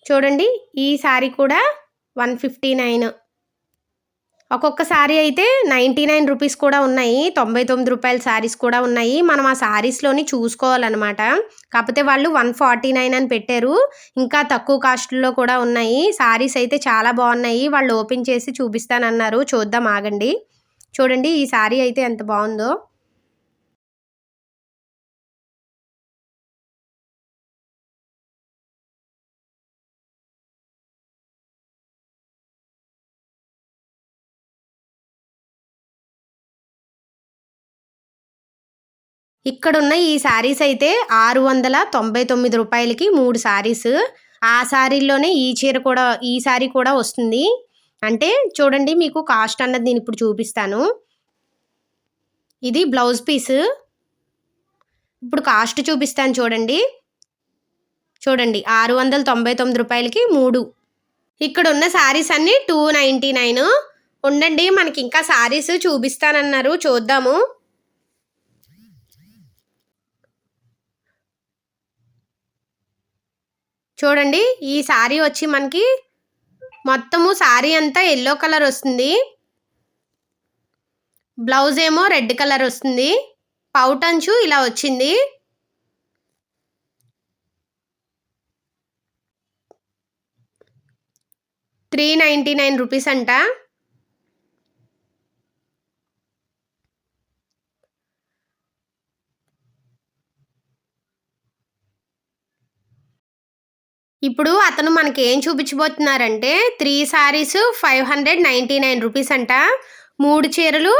చూడండి ఈ శారీ కూడా 159. ఒక్కొక్క శారీ అయితే 99 రూపీస్ కూడా ఉన్నాయి. 99 రూపాయల శారీస్ కూడా ఉన్నాయి. మనం ఆ శారీస్‌లోని చూసుకోవాలన్నమాట. కాకపోతే వాళ్ళు 149 అని పెట్టారు. ఇంకా తక్కువ కాస్ట్‌లో కూడా ఉన్నాయి. శారీస్ అయితే చాలా బాగున్నాయి. వాళ్ళు ఓపెన్ చేసి చూపిస్తానన్నారు. చూద్దాం ఆగండి. చూడండి ఈ శారీ అయితే ఎంత బాగుందో. ఇక్కడున్న ఈ శారీస్ అయితే 699 రూపాయలకి 3 శారీస్. ఆ శారీలోనే ఈ శారీ కూడా వస్తుంది. అంటే చూడండి మీకు కాస్ట్ అన్నది నేను ఇప్పుడు చూపిస్తాను. ఇది బ్లౌజ్ పీస్. ఇప్పుడు కాస్ట్ చూపిస్తాను చూడండి. చూడండి 699 రూపాయలకి 3. ఇక్కడున్న శారీస్ అన్నీ 299. ఉండండి మనకి ఇంకా శారీస్ చూపిస్తానన్నారు, చూద్దాము. చూడండి ఈ శారీ వచ్చి మనకి మొత్తము శారీ అంతా ఎల్లో కలర్ వస్తుంది. బ్లౌజ్ ఏమో రెడ్ కలర్ వస్తుంది. పౌటంచు ఇలా వచ్చింది. ₹399 అంట. ఇప్పుడు అతను మనకి ఏం చూపించబోతున్నారంటే 3 శారీస్ 599 రూపీస్ అంట. 3 చీరలు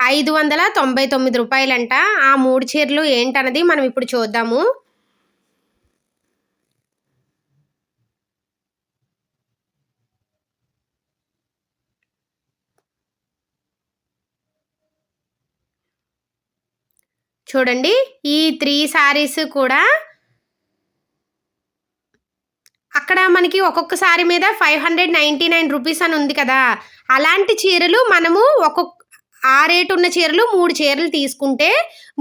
599 రూపాయలంట. ఆ 3 చీరలు ఏంటన్నది మనం ఇప్పుడు చూద్దాము. చూడండి ఈ 3 శారీస్ కూడా అక్కడ మనకి ఒక్కొక్క శారీ మీద 599 రూపీస్ అని ఉంది కదా. అలాంటి చీరలు మనము ఆ రేటు ఉన్న చీరలు 3 చీరలు తీసుకుంటే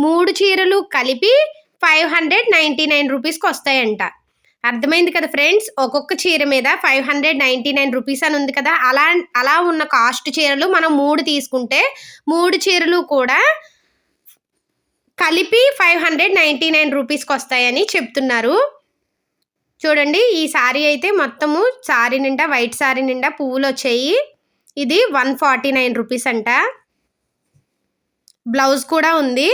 3 చీరలు కలిపి 599 రూపీస్కి వస్తాయంట. అర్థమైంది కదా ఫ్రెండ్స్. ఒక్కొక్క చీర మీద 599 రూపీస్ అని ఉంది కదా. అలా ఉన్న కాస్ట్ చీరలు మనం 3 తీసుకుంటే 3 చీరలు కూడా కలిపి 599 రూపీస్కి వస్తాయని చెప్తున్నారు. చూడండి ఈ శారీ అయితే మొత్తము శారీ నిండా వైట్ శారీ నిండా పువ్వులు వచ్చాయి. ఇది 149 రూపీస్ అంట. బ్లౌజ్ కూడా ఉంది.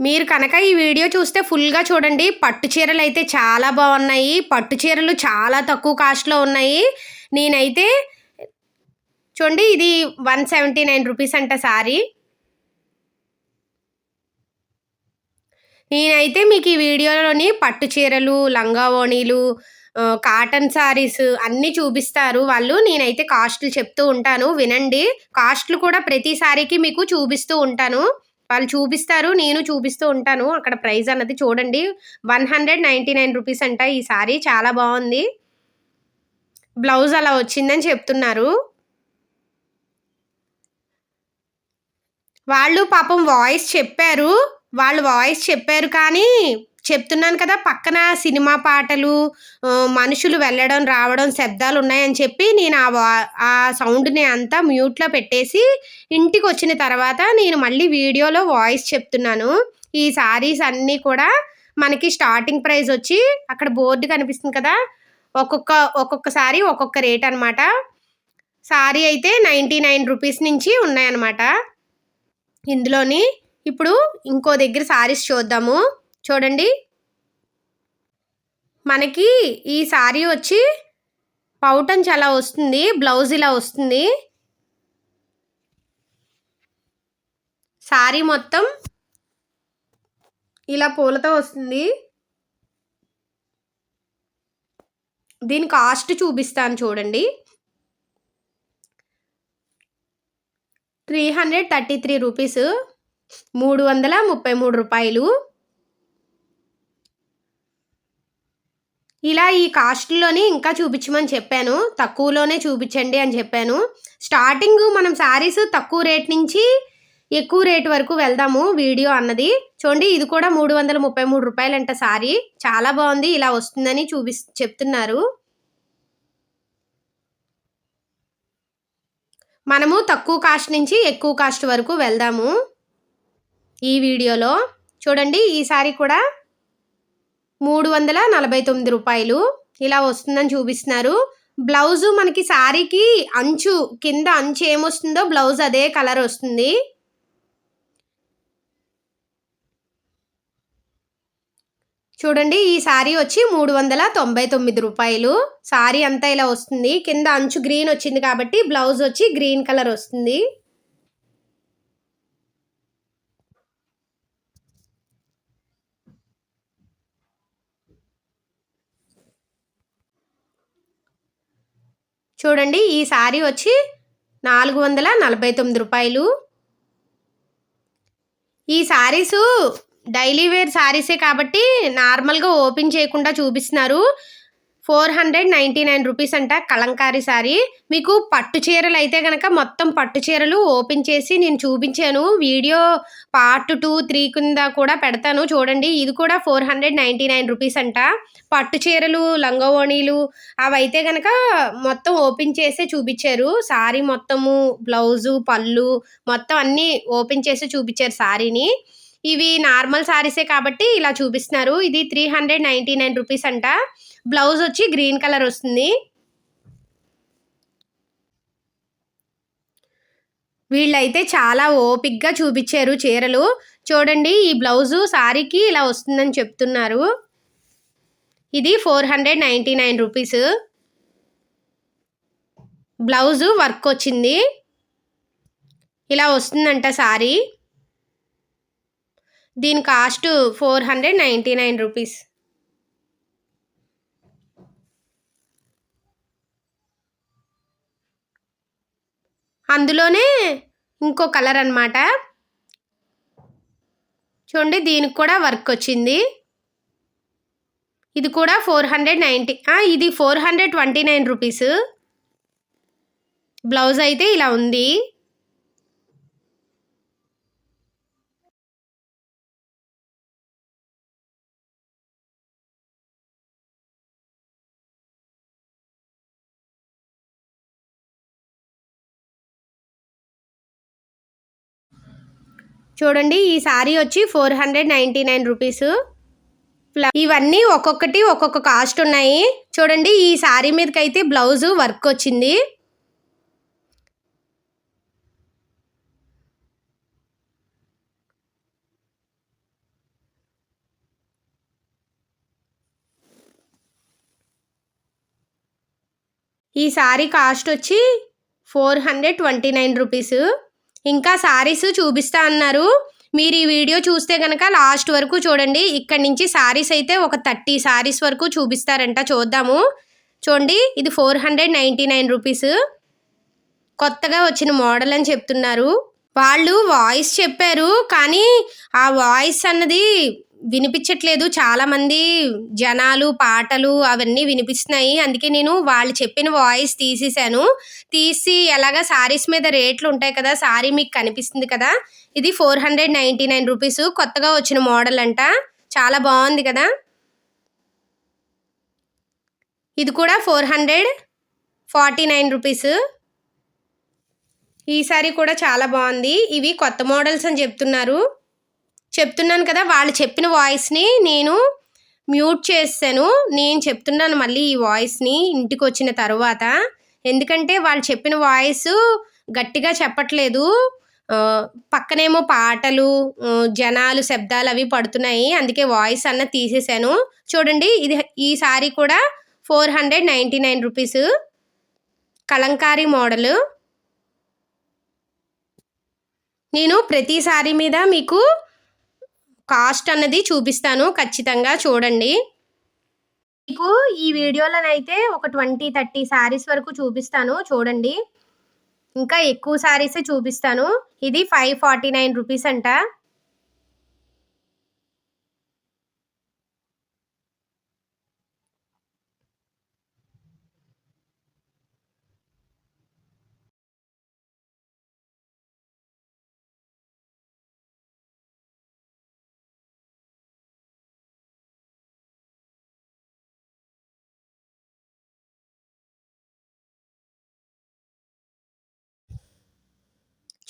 మీరు కనుక ఈ వీడియో చూస్తే ఫుల్గా చూడండి. పట్టు చీరలు అయితే చాలా బాగున్నాయి. పట్టు చీరలు చాలా తక్కువ కాస్ట్లో ఉన్నాయి. నేనైతే చూడండి ఇది 179 రూపీస్ అంట శారీ. నేనైతే మీకు ఈ వీడియోలోని పట్టు చీరలు, లంగా ఓణీలు, కాటన్ శారీస్ అన్నీ చూపిస్తారు వాళ్ళు. నేనైతే కాస్ట్లు చెప్తూ ఉంటాను, వినండి. కాస్ట్లు కూడా ప్రతి శారీకి మీకు చూపిస్తూ ఉంటాను. వాళ్ళు చూపిస్తారు, నేను చూపిస్తూ ఉంటాను. అక్కడ ప్రైస్ అన్నది చూడండి 199 రూపీస్ అంట. ఈ శారీ చాలా బాగుంది. బ్లౌజ్ అలా వచ్చిందని చెప్తున్నారు. వాళ్ళు పాపం వాళ్ళు వాయిస్ చెప్పారు కానీ చెప్తున్నాను కదా, పక్కన సినిమా పాటలు, మనుషులు వెళ్ళడం రావడం శబ్దాలు ఉన్నాయని చెప్పి నేను ఆ సౌండ్ని అంతా మ్యూట్లో పెట్టేసి ఇంటికి వచ్చిన తర్వాత నేను మళ్ళీ వీడియోలో వాయిస్ చెప్తున్నాను. ఈ శారీస్ అన్నీ కూడా మనకి స్టార్టింగ్ ప్రైస్ వచ్చి అక్కడ బోర్డు కనిపిస్తుంది కదా, ఒక్కొక్క శారీ ఒక్కొక్క రేట్ అనమాట. శారీ అయితే 99 రూపీస్ నుంచి ఉన్నాయన్నమాట ఇందులోని. ఇప్పుడు ఇంకో దగ్గర శారీస్ చూద్దాము. చూడండి మనకి ఈ శారీ వచ్చి పౌటంచ్ అలా వస్తుంది. బ్లౌజ్ ఇలా వస్తుంది. శారీ మొత్తం ఇలా పూలతో వస్తుంది. దీని కాస్ట్ చూపిస్తాను చూడండి. 333 రూపీస్, 333 రూపాయలు. ఇలా ఈ కాస్ట్లోని ఇంకా చూపించమని చెప్పాను, తక్కువలోనే చూపించండి అని చెప్పాను. స్టార్టింగ్ మనం శారీస్ తక్కువ రేట్ నుంచి ఎక్కువ రేట్ వరకు వెళ్దాము వీడియో అన్నది. చూడండి ఇది కూడా రూ. 333 సారీ. చాలా బాగుంది. ఇలా వస్తుందని చెప్తున్నారు. మనము తక్కువ కాస్ట్ నుంచి ఎక్కువ కాస్ట్ వరకు వెళ్దాము ఈ వీడియోలో. చూడండి ఈ సారీ కూడా రూ. 349 ఇలా వస్తుందని చూపిస్తున్నారు. బ్లౌజు మనకి సారీకి అంచు కింద అంచు ఏమొస్తుందో బ్లౌజ్ అదే కలర్ వస్తుంది. చూడండి ఈ సారీ వచ్చి రూ. 399. సారీ అంతా ఇలా వస్తుంది. కింద అంచు గ్రీన్ వచ్చింది కాబట్టి బ్లౌజ్ వచ్చి గ్రీన్ కలర్ వస్తుంది. చూడండి ఈ సారీ వచ్చి రూ. 449. ఈ సారీసు డైలీ వేర్ సారీసే కాబట్టి నార్మల్గా ఓపెన్ చేయకుండా చూపిస్తున్నారు. 499 అంట కలంకారీ సారీ. మీకు పట్టు చీరలు అయితే కనుక మొత్తం పట్టు చీరలు ఓపెన్ చేసి నేను చూపించాను. వీడియో పార్ట్ 2, 3 కింద కూడా పెడతాను చూడండి. ఇది కూడా 499 అంట. పట్టు చీరలు లంగావోణీలు అవైతే కనుక మొత్తం ఓపెన్ చేసే చూపించారు. సారీ మొత్తము బ్లౌజు పళ్ళు మొత్తం అన్నీ ఓపెన్ చేసి చూపించారు సారీని. ఇవి నార్మల్ సారీసే కాబట్టి ఇలా చూపిస్తున్నారు. ఇది 399 అంట. బ్లౌజ్ వచ్చి గ్రీన్ కలర్ వస్తుంది. వీళ్ళైతే చాలా ఓపిక్గా చూపించారు చీరలు. చూడండి ఈ బ్లౌజు సారీకి ఇలా వస్తుందని చెప్తున్నారు. ఇది 499 బ్లౌజు వర్క్ వచ్చింది. ఇలా వస్తుందంట సారీ. దీని కాస్ట్ 499. అందులోనే ఇంకో కలర్ అన్నమాట. చూడండి దీనికి కూడా వర్క్ వచ్చింది. ఇది కూడా 490 ఇది 429 బ్లౌజ్ అయితే ఇలా ఉంది. చూడండి ఈ సారీ వచ్చి 499 ఇవన్నీ ఒక్కొక్కటి ఒక్కొక్క కాస్ట్ ఉన్నాయి. చూడండి ఈ సారీ మీదకి అయితే బ్లౌజు వర్క్ వచ్చింది. ఈ సారీ కాస్ట్ వచ్చి 429 ఇంకా సారీస్ చూపిస్తా అన్నారు. మీరు ఈ వీడియో చూస్తే కనుక లాస్ట్ వరకు చూడండి. ఇక్కడ నుంచి సారీస్ అయితే ఒక 30 సారీస్ వరకు చూపిస్తారంట. చూద్దాము. చూడండి ఇది 499 కొత్తగా వచ్చిన మోడల్ అని చెప్తున్నారు. వాళ్ళు వాయిస్ చెప్పారు కానీ ఆ వాయిస్ అన్నది వినిపించట్లేదు. చాలామంది జనాలు పాటలు అవన్నీ వినిపిస్తున్నాయి. అందుకే నేను వాళ్ళు చెప్పిన వాయిస్ తీసేసాను. తీసి ఎలాగా సారీస్ మీద రేట్లు ఉంటాయి కదా, సారీ మీకు కనిపిస్తుంది కదా. ఇది 499 కొత్తగా వచ్చిన మోడల్ అంట. చాలా బాగుంది కదా. ఇది కూడా 449 ఈ సారీ కూడా చాలా బాగుంది. ఇవి కొత్త మోడల్స్ అని చెప్తున్నాను కదా. వాళ్ళు చెప్పిన వాయిస్ని నేను మ్యూట్ చేసాను. నేను చెప్తున్నాను మళ్ళీ ఈ వాయిస్ని ఇంటికి వచ్చిన తర్వాత. ఎందుకంటే వాళ్ళు చెప్పిన వాయిస్ గట్టిగా చెప్పట్లేదు. పక్కనేమో పాటలు జనాలు శబ్దాలు అవి పడుతున్నాయి. అందుకే వాయిస్ అన్న తీసేసాను. చూడండి ఈ సారీ కూడా 499 కలంకారీ మోడలు. నేను ప్రతి సారీ మీద మీకు కాస్ట్ అన్నది చూపిస్తాను. ఖచ్చితంగా చూడండి. మీకు ఈ వీడియోలోనైతే ఒక 20-30 సారీస్ వరకు చూపిస్తాను చూడండి. ఇంకా ఎక్కువ సారీసే చూపిస్తాను. ఇది 549 అంట.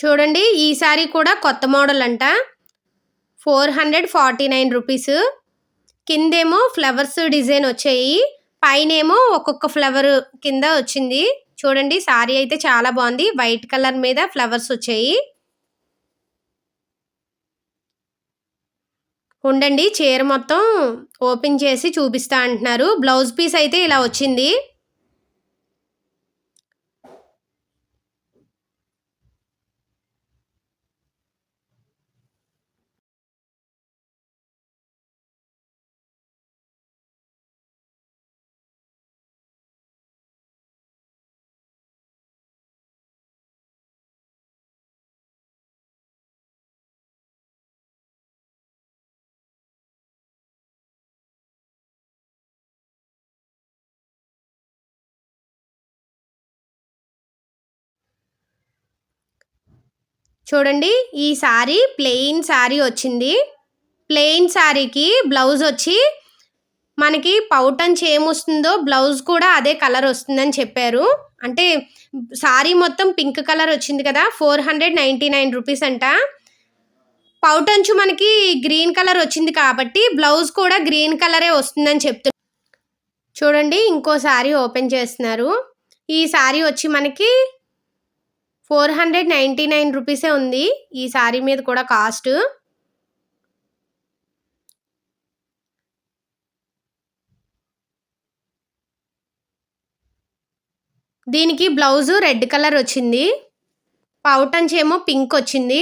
చూడండి ఈ సారీ కూడా కొత్త మోడల్ అంట. 449 రూపీస్. కిందేమో ఫ్లవర్స్ డిజైన్ వచ్చాయి, పైనేమో ఒక్కొక్క ఫ్లవర్ కింద వచ్చింది. చూడండి సారీ అయితే చాలా బాగుంది, వైట్ కలర్ మీద ఫ్లవర్స్ వచ్చాయి. ఉండండి చీర మొత్తం ఓపెన్ చేసి చూపిస్తా అంటున్నారు. బ్లౌజ్ పీస్ అయితే ఇలా వచ్చింది. చూడండి ఈ సారీ ప్లెయిన్ సారీ వచ్చింది. ప్లెయిన్ సారీకి బ్లౌజ్ వచ్చి మనకి పౌటంచ్ ఏమొస్తుందో బ్లౌజ్ కూడా అదే కలర్ వస్తుందని చెప్పారు. అంటే సారీ మొత్తం పింక్ కలర్ వచ్చింది కదా, 499 రూపీస్ అంట. పౌటంచు మనకి గ్రీన్ కలర్ వచ్చింది కాబట్టి బ్లౌజ్ కూడా గ్రీన్ కలరే వస్తుందని చెప్తున్నారు. చూడండి ఇంకో సారీ ఓపెన్ చేస్తున్నారు. ఈ సారీ వచ్చి మనకి 499 రూపీసే ఉంది ఈ సారీ మీద కూడా కాస్ట్. దీనికి బ్లౌజ్ రెడ్ కలర్ వచ్చింది, పౌటంచ్ ఏమో పింక్ వచ్చింది.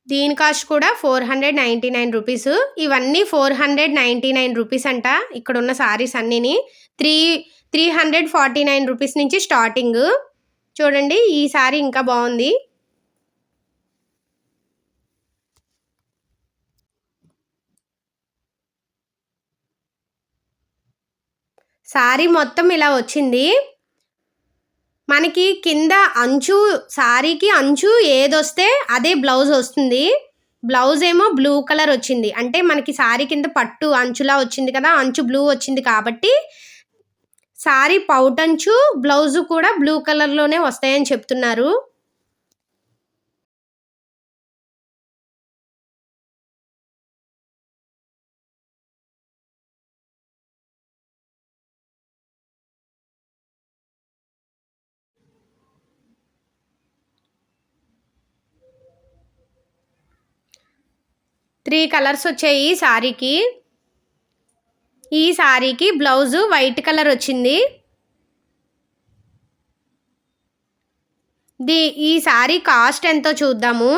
దీని కాస్ట్ కూడా 499 రూపీస్. ఇవన్నీ 499 రూపీస్ అంట. ఇక్కడ ఉన్న సారీస్ అన్నీని 349 రూపీస్ నుంచి స్టార్టింగ్. చూడండి ఈ సారీ ఇంకా బాగుంది. సారీ మొత్తం ఇలా వచ్చింది. మనకి కింద అంచు, సారీకి అంచు ఏదొస్తే అదే బ్లౌజ్ వస్తుంది. బ్లౌజ్ ఏమో బ్లూ కలర్ వచ్చింది, అంటే మనకి సారీ కింద పట్టు అంచులా వచ్చింది కదా, అంచు బ్లూ వచ్చింది కాబట్టి సారీ పౌటంచు బ్లౌజ్ కూడా బ్లూ కలర్లోనే వస్తాయని చెప్తున్నారు. త్రీ కలర్స్ వచ్చాయి సారీకి. ఈ సారీకి బ్లౌజ్ వైట్ కలర్ వచ్చింది. ఈ సారీ కాస్ట్ ఎంతో చూద్దాము.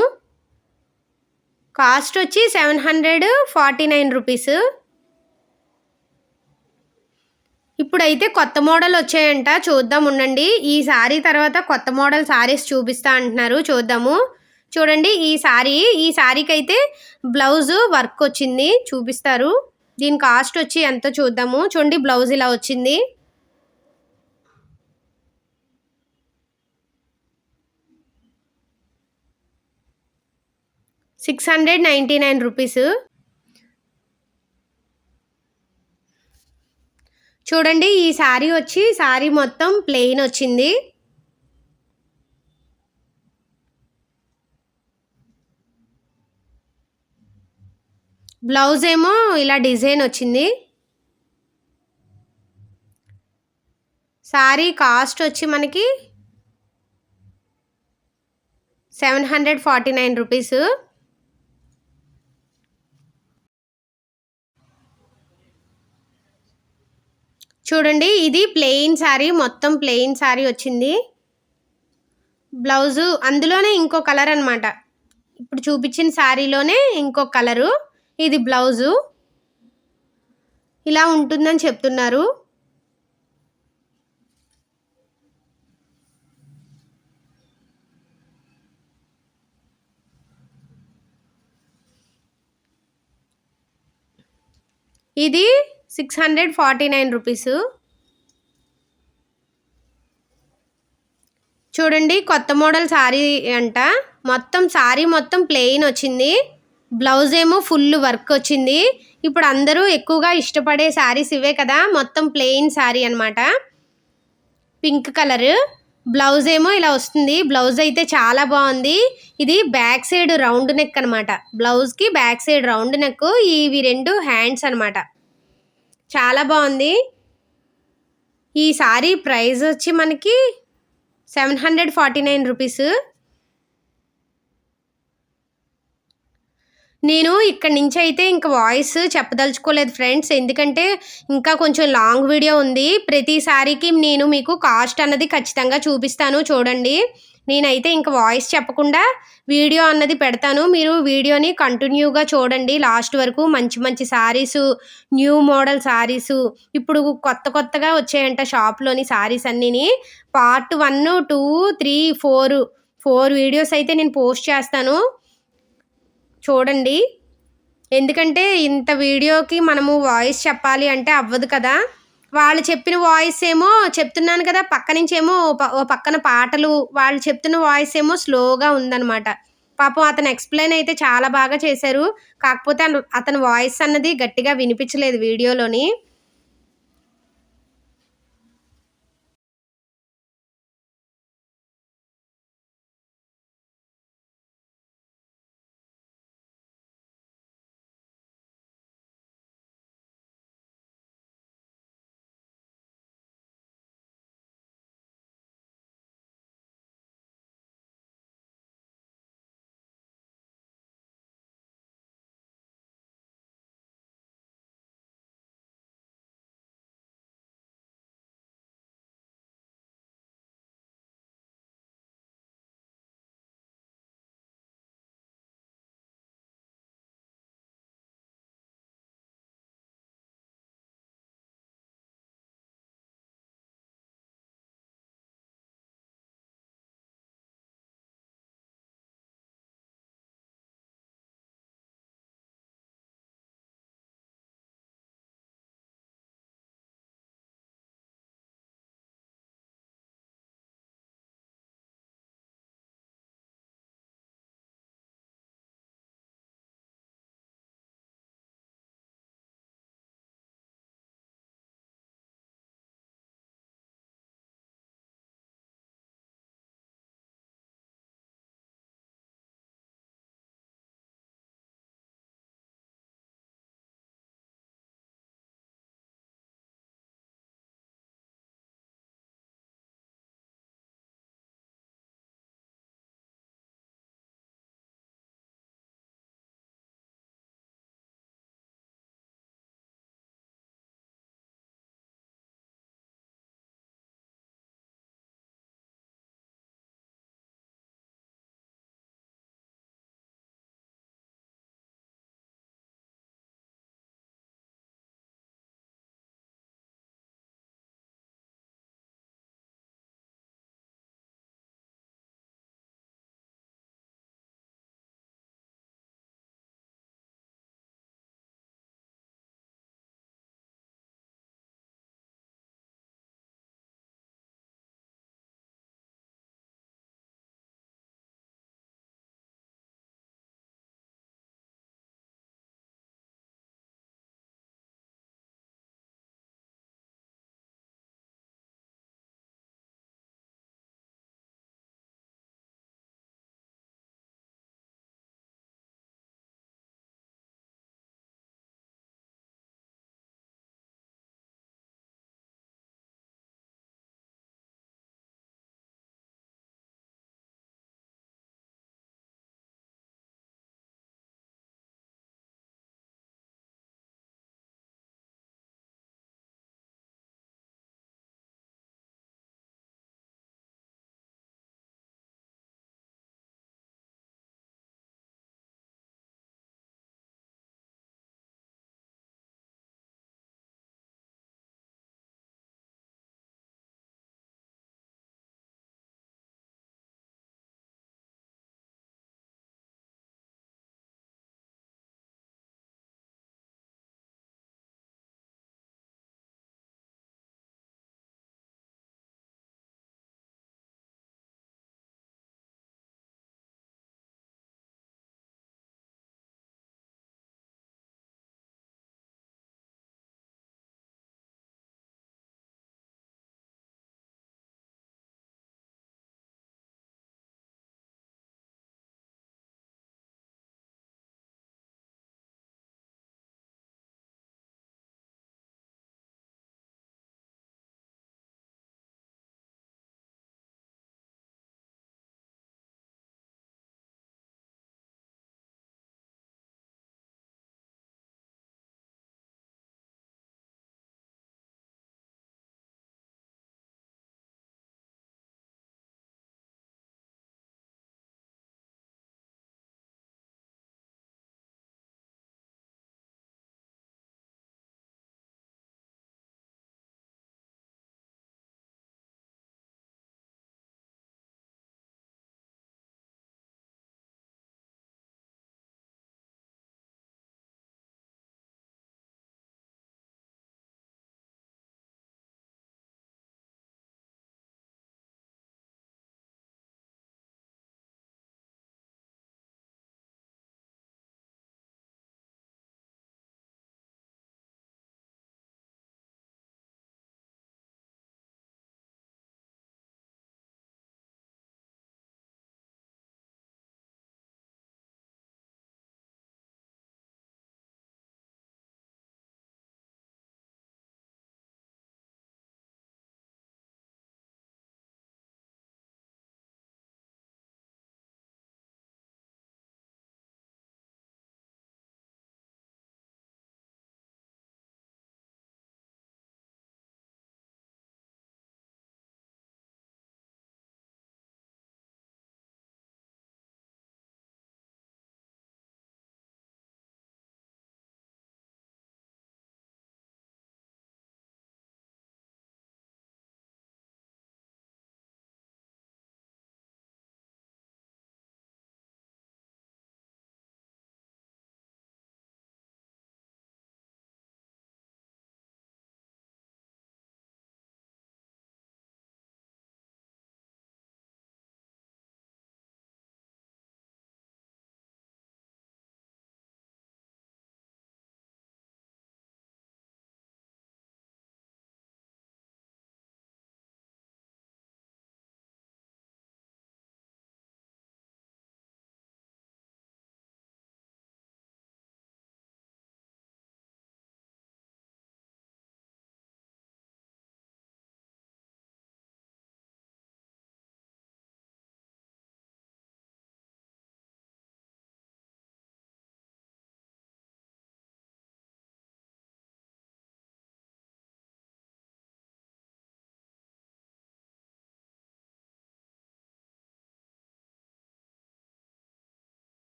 కాస్ట్ వచ్చి 749 రూపీస్. ఇప్పుడైతే కొత్త మోడల్ వచ్చాయంట, చూద్దాం ఉండండి. ఈ సారీ తర్వాత కొత్త మోడల్ సారీస్ చూపిస్తా అంటున్నారు, చూద్దాము. చూడండి ఈ సారీకి అయితే బ్లౌజ్ వర్క్ వచ్చింది, చూపిస్తారు. దీని కాస్ట్ వచ్చి ఎంతో చూద్దాము. చూడండి బ్లౌజ్ ఇలా వచ్చింది. ₹699 రూపీస్. చూడండి ఈ సారీ వచ్చి సారీ మొత్తం ప్లెయిన్ వచ్చింది. బ్లౌజ్ ఏమో ఇలా డిజైన్ వచ్చింది. సారీ కాస్ట్ వచ్చి మనకి 749 రూపీస్. చూడండి ఇది ప్లెయిన్ సారీ, మొత్తం ప్లెయిన్ సారీ వచ్చింది. బ్లౌజు అందులోనే ఇంకో కలర్ అనమాట, ఇప్పుడు చూపించిన సారీలోనే ఇంకో కలరు. ఇది బ్లౌజు ఇలా ఉంటుందని చెప్తున్నారు. ఇది 649 రూపీస్. చూడండి కొత్త మోడల్ సారీ అంట. మొత్తం సారీ మొత్తం ప్లెయిన్ వచ్చింది, బ్లౌజ్ ఏమో ఫుల్ వర్క్ వచ్చింది. ఇప్పుడు అందరూ ఎక్కువగా ఇష్టపడే శారీస్ ఇవే కదా. మొత్తం ప్లెయిన్ శారీ అనమాట, పింక్ కలర్. బ్లౌజ్ ఏమో ఇలా వస్తుంది. బ్లౌజ్ అయితే చాలా బాగుంది. ఇది బ్యాక్ సైడ్ రౌండ్ నెక్ అనమాట. బ్లౌజ్కి బ్యాక్ సైడ్ రౌండ్ నెక్, ఇవి 2 హ్యాండ్స్ అనమాట. చాలా బాగుంది. ఈ సారీ ప్రైస్ వచ్చి మనకి 749 రూపీస్. నేను ఇక్కడి నుంచి అయితే ఇంక వాయిస్ చెప్పదలుచుకోలేదు ఫ్రెండ్స్, ఎందుకంటే ఇంకా కొంచెం లాంగ్ వీడియో ఉంది. ప్రతి సారీకి నేను మీకు కాస్ట్ అన్నది ఖచ్చితంగా చూపిస్తాను, చూడండి. నేనైతే ఇంక వాయిస్ చెప్పకుండా వీడియో అన్నది పెడతాను. మీరు వీడియోని కంటిన్యూగా చూడండి లాస్ట్ వరకు. మంచి మంచి సారీసు, న్యూ మోడల్ సారీసు ఇప్పుడు కొత్తగా వచ్చాయంట షాప్లోని సారీస్ అన్నీని. పార్ట్ 1, 2, 3, 4 వీడియోస్ అయితే నేను పోస్ట్ చేస్తాను, చూడండి. ఎందుకంటే ఇంత వీడియోకి మనము వాయిస్ చెప్పాలి అంటే అవ్వదు కదా. వాళ్ళు చెప్పిన వాయిస్ ఏమో చెప్తున్నాను కదా, పక్క నుంచేమో ఓ పక్కన పాటలు, వాళ్ళు చెప్తున్న వాయిస్ ఏమో స్లోగా ఉందన్నమాట. పాపం అతను ఎక్స్ప్లెయిన్ అయితే చాలా బాగా చేశారు. కాకపోతే అతని వాయిస్ అన్నది గట్టిగా వినిపించలేదు వీడియోలోని.